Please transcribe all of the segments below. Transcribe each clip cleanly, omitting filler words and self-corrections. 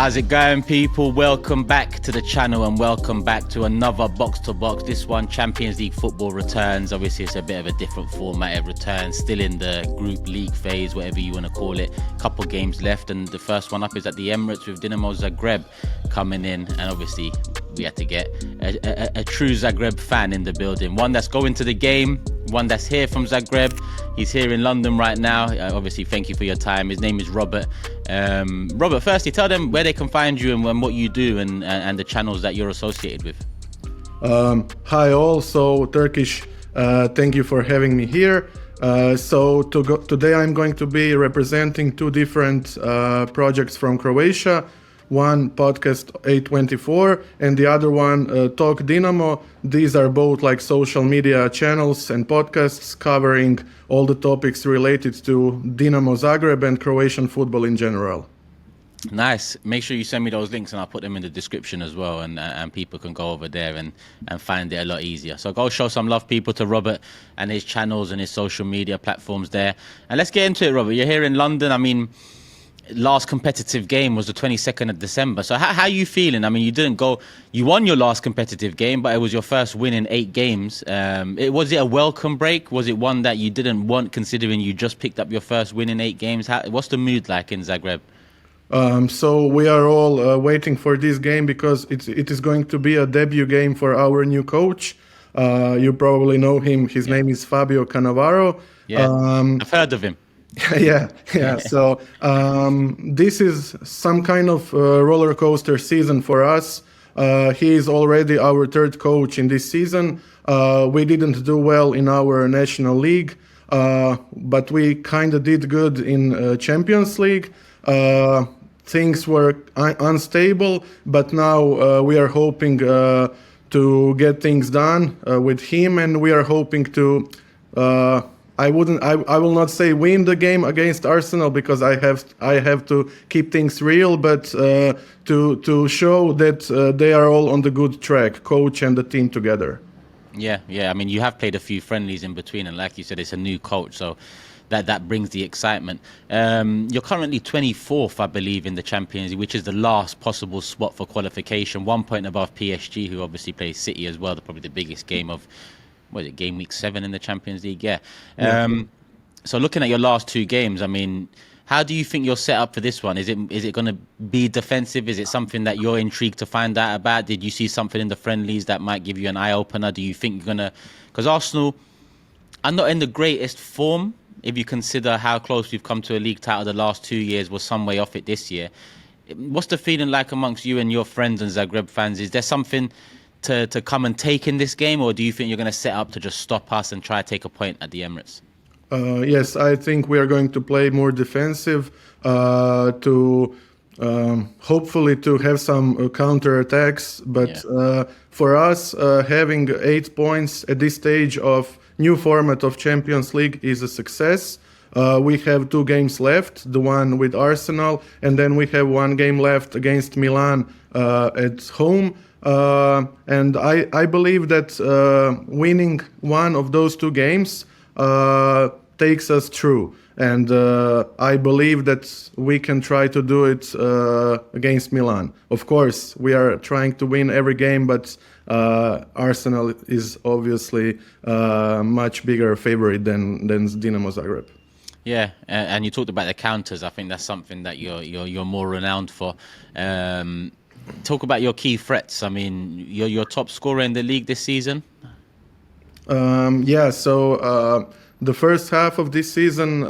How's it going, people? Welcome back to the channel and welcome back to another Box to Box. This one, Champions League football returns. Obviously, it's a bit of a different format. It returns still in the group league phase, whatever you want to call it. Couple games left, and the first one up is at the Emirates with Dinamo Zagreb coming in. And obviously, we had to get a true Zagreb fan in the building. One that's going to the game, one that's here from Zagreb. He's here in London right now. Obviously, thank you for your time. His name is Robert. Robert, firstly, tell them where they can find you and what you do and the channels that you're associated with. Hi all, so Turkish, thank you for having me here. Today I'm going to be representing two different projects from Croatia. One podcast A24 and the other one Talk Dinamo. These are both like social media channels and podcasts covering all the topics related to Dinamo Zagreb and Croatian football in general. Nice. Make sure you send me those links and I'll put them in the description as well, and people can go over there and find it a lot easier. So go show some love, people, to Robert and his channels and his social media platforms there. And let's get into it, Robert. You're here in London. I mean, last competitive game was the 22nd of December. So how are you feeling? I mean, you won your last competitive game, but it was your first win in 8 games. Was it a welcome break? Was it one that you didn't want, considering you just picked up your first win in 8 games? What's the mood like in Zagreb? So we are all waiting for this game because it is going to be a debut game for our new coach. You probably know him. His name is Fabio Cannavaro. Yeah, I've heard of him. Yeah. So this is some kind of roller coaster season for us. He is already our third coach in this season. We didn't do well in our national league, but we kind of did good in Champions League. Things were unstable, but now we are hoping to get things done with him, and we are hoping to. I will not say win the game against Arsenal because I have to keep things real, but to show that they are all on the good track, coach and the team together. Yeah. I mean, you have played a few friendlies in between, and like you said, it's a new coach, so that brings the excitement. You're currently 24th, I believe, in the Champions League, which is the last possible spot for qualification. 1 point above PSG, who obviously plays City as well. Probably the biggest game of, game week 7 in the Champions League? Yeah. So looking at your last 2 games, I mean, how do you think you're set up for this one? Is it going to be defensive? Is it something that you're intrigued to find out about? Did you see something in the friendlies that might give you an eye-opener? Do you think you're going to... Because Arsenal are not in the greatest form, if you consider how close we've come to a league title the last 2 years, was some way off it this year. What's the feeling like amongst you and your friends and Zagreb fans? Is there something to come and take in this game, or do you think you're going to set up to just stop us and try to take a point at the Emirates? Yes, I think we are going to play more defensive to hopefully to have some counter attacks. But for us, having 8 points at this stage of new format of Champions League is a success. We have 2 games left, the one with Arsenal, and then we have 1 game left against Milan at home. And I believe that winning one of those 2 games takes us through. And I believe that we can try to do it against Milan. Of course, we are trying to win every game, but Arsenal is obviously much bigger favorite than Dinamo Zagreb. Yeah, and you talked about the counters. I think that's something that you're more renowned for. Talk about your key threats. I mean, you're your top scorer in the league this season. The first half of this season,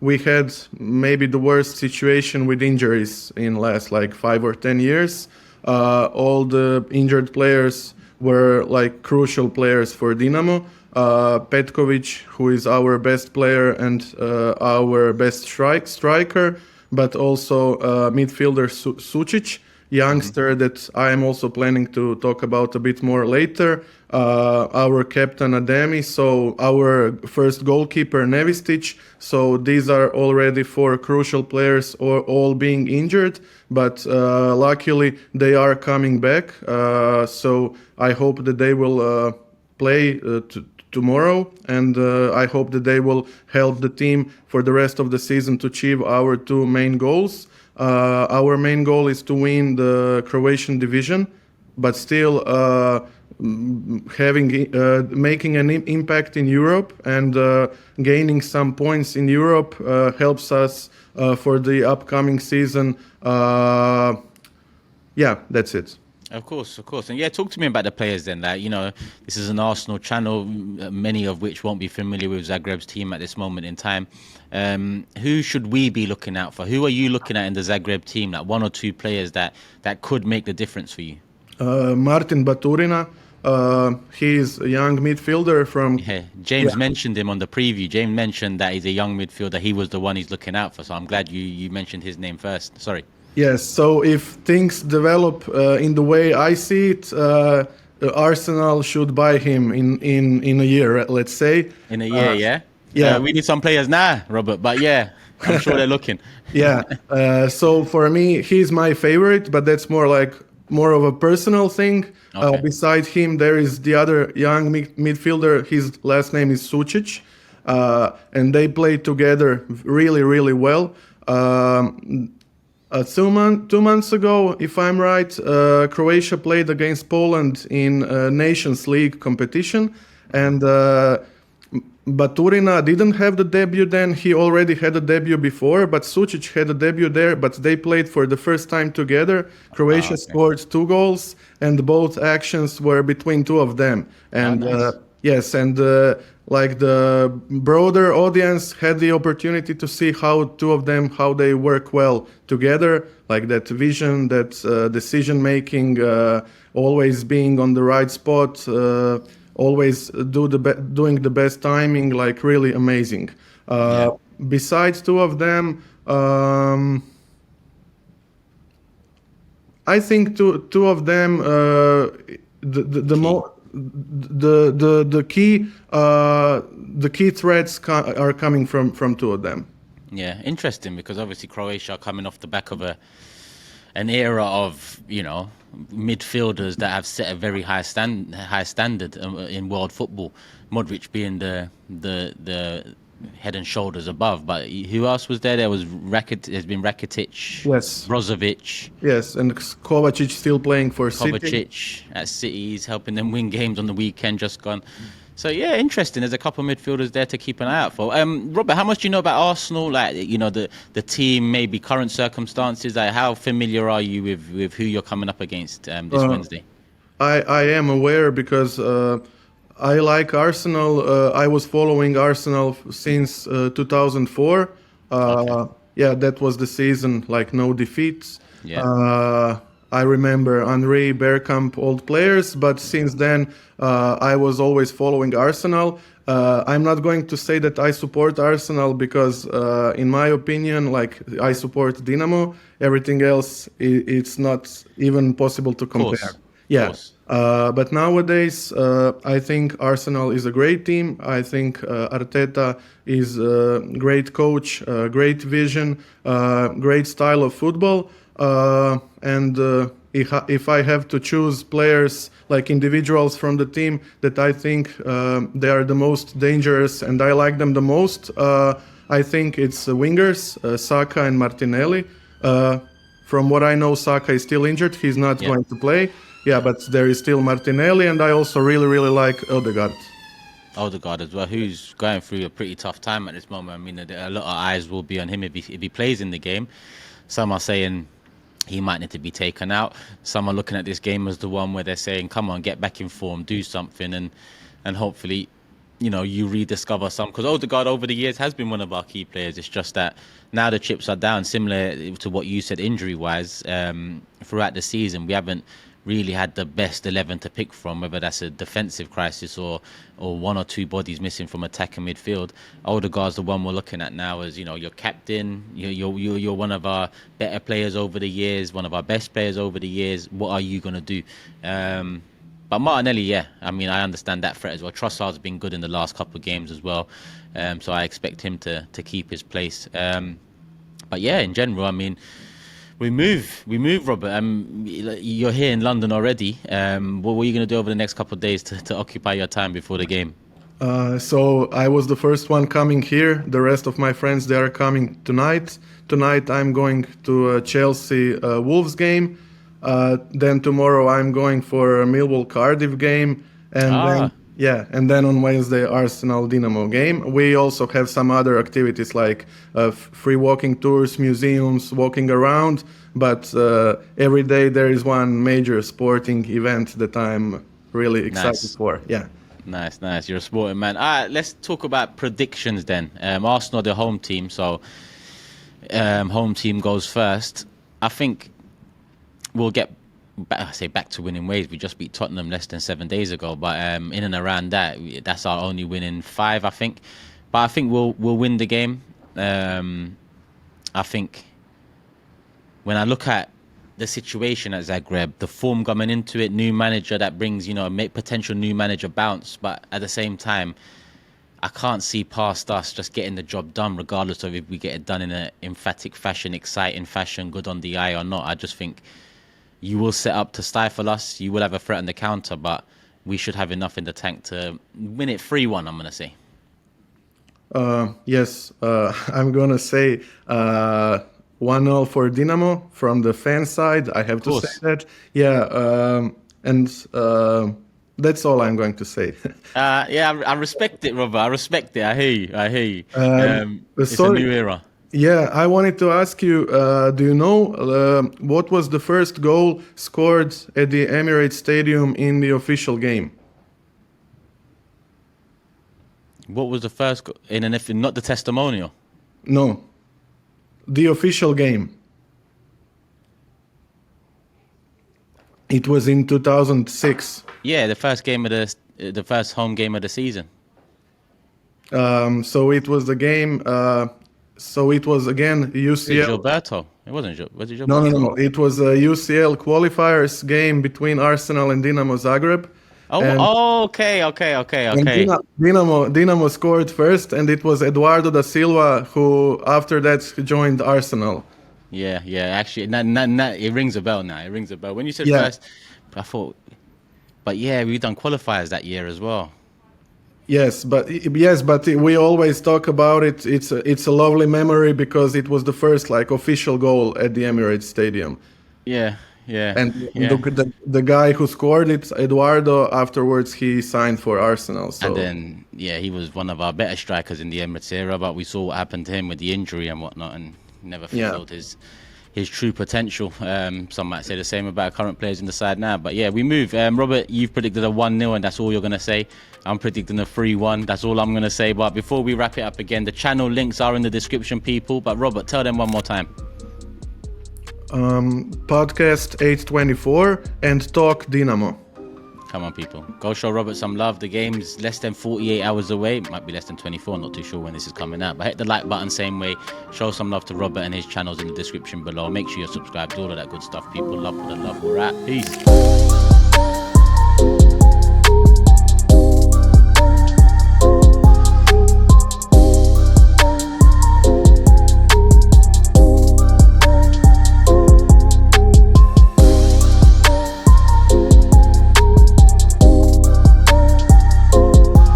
we had maybe the worst situation with injuries in last 5 or 10 years. All the injured players were crucial players for Dinamo. Petkovic, who is our best player and our best striker, but also midfielder Sučić, youngster that I am also planning to talk about a bit more later. Our captain Ademi, so our first goalkeeper Nevistic. So these are already 4 crucial players, all being injured, but luckily they are coming back. So I hope that they will play tomorrow, and I hope that they will help the team for the rest of the season to achieve our two main goals. Our main goal is to win the Croatian division, but still making an impact in Europe, and gaining some points in Europe helps us for the upcoming season. Yeah, that's it. Of course, of course. And yeah, talk to me about the players then. Like, this is an Arsenal channel, many of which won't be familiar with Zagreb's team at this moment in time. Who should we be looking out for? Who are you looking at in the Zagreb team? Like one or two players that could make the difference for you? Martin Baturina, he's a young midfielder from... Yeah, James mentioned him on the preview. James mentioned that he's a young midfielder. He was the one he's looking out for. So I'm glad you mentioned his name first. Sorry. Yes, so if things develop in the way I see it, Arsenal should buy him in a year, let's say. In a year, yeah? Yeah. We need some players now, Robert, but yeah, I'm sure they're looking. Yeah, so for me, he's my favorite, but that's more of a personal thing. Okay. Beside him, there is the other young midfielder. His last name is Sučić, and they play together really, really well. 2 months ago, if I'm right, Croatia played against Poland in Nations League competition, and Baturina didn't have the debut then. He already had a debut before, but Sučić had a debut there, but they played for the first time together. Croatia scored 2 goals, and both actions were between two of them. And nice. yes, and like the broader audience had the opportunity to see how two of them, how they work well together, like that vision, that decision making, always being on the right spot, always doing the best timing, like really amazing. Besides two of them, I think two of them, the key threats are coming from two of them. Yeah, interesting, because obviously Croatia are coming off the back of an era of midfielders that have set a very high standard in world football. Modric being the head and shoulders above, but who else was there? There's been Rakitic, Yes, Brozovic, yes, and Kovacic still playing for City. Kovacic at City. He's helping them win games on the weekend, just gone. So yeah, interesting. There's a couple of midfielders there to keep an eye out for. Robert, how much do you know about Arsenal? Like, the team, maybe current circumstances. Like, how familiar are you with who you're coming up against this Wednesday? I am aware because I like Arsenal. I was following Arsenal since 2004. Okay. Yeah, that was the season, like no defeats. Yeah. I remember Henry, Bergkamp, old players, but since then I was always following Arsenal. I'm not going to say that I support Arsenal because, in my opinion, like I support Dinamo. Everything else, it's not even possible to compare. Course. Yeah. Course. But nowadays, I think Arsenal is a great team. I think Arteta is a great coach, great vision, great style of football. And if I have to choose players, like individuals from the team that I think they are the most dangerous and I like them the most, I think it's wingers, Saka and Martinelli. From what I know, Saka is still injured. He's not going to play. Yeah, but there is still Martinelli, and I also really, really like Odegaard. Odegaard as well, who's going through a pretty tough time at this moment. I mean, a lot of eyes will be on him if he plays in the game. Some are saying he might need to be taken out. Some are looking at this game as the one where they're saying, come on, get back in form, do something, and hopefully, you rediscover some. Because Odegaard over the years has been one of our key players. It's just that now the chips are down, similar to what you said injury-wise. Throughout the season, we haven't really had the best 11 to pick from, whether that's a defensive crisis or one or two bodies missing from attack and midfield. Odegaard's the one we're looking at now as, your captain. You're one of our better players over the years, one of our best players over the years. What are you going to do? But Martinelli, yeah, I mean, I understand that threat as well. Trossard's been good in the last couple of games as well. So I expect him to keep his place. But yeah, in general, I mean, We move, Robert. You're here in London already. What are you going to do over the next couple of days to occupy your time before the game? So I was the first one coming here. The rest of my friends, they are coming tonight. Tonight I'm going to a Chelsea Wolves game. Then tomorrow I'm going for a Millwall Cardiff game, and Ah, then on Wednesday Arsenal Dinamo game. We also have some other activities like free walking tours, museums, walking around. But every day there is one major sporting event that I'm really excited nice. for. Yeah. Nice. You're a sporting man. All right, let's talk about predictions then. Arsenal, the home team, so home team goes first. I think we'll get back to winning ways. We just beat Tottenham less than 7 days ago, but in and around that, that's our only win in 5, I think. But I think we'll win the game. I think when I look at the situation at Zagreb, the form coming into it, new manager that brings, potential new manager bounce. But at the same time, I can't see past us just getting the job done, regardless of if we get it done in an emphatic fashion, exciting fashion, good on the eye or not. I just think you will set up to stifle us. You will have a threat on the counter, but we should have enough in the tank to win it 3-1, I'm going to say. Yes, I'm gonna say 1-0 for Dinamo from the fan side. I have to say that. Yeah, and that's all I'm going to say. I respect it, Robert. I respect it. I hear you. It's a Sorry. new era. Yeah, I wanted to ask you, do you know what was the first goal scored at the Emirates Stadium in the official game? What was the first not the testimonial? No, the official game. It was in 2006. Yeah, the first home game of the season. So it was the game. So it was again UCL. Gilberto. It wasn't. Was it No, Gilberto? no. It was a UCL qualifiers game between Arsenal and Dinamo Zagreb. Okay. And Dinamo scored first, and it was Eduardo da Silva who, after that, joined Arsenal. Yeah. Actually, it rings a bell now. It rings a bell. When you said first, I thought, but yeah, we've done qualifiers that year as well. Yes, but we always talk about it. It's a lovely memory because it was the first official goal at the Emirates Stadium. Yeah. And the guy who scored it, Eduardo, afterwards he signed for Arsenal. So. And then he was one of our better strikers in the Emirates era, but we saw what happened to him with the injury and whatnot, and never fulfilled his true potential. Some might say the same about current players in the side now. But yeah, we move. Robert, you've predicted a 1-0, and that's all you're going to say. I'm predicting a 3-1. That's all I'm going to say. But before we wrap it up again, the channel links are in the description, people. But Robert, tell them one more time. Podcast 824 and Talk Dinamo. Come on, people. Go show Robert some love. The game's less than 48 hours away. It might be less than 24. Not too sure when this is coming out. But hit the like button same way. Show some love to Robert and his channels in the description below. Make sure you're subscribed. All of that good stuff, people. Love for the love. We're at. Peace.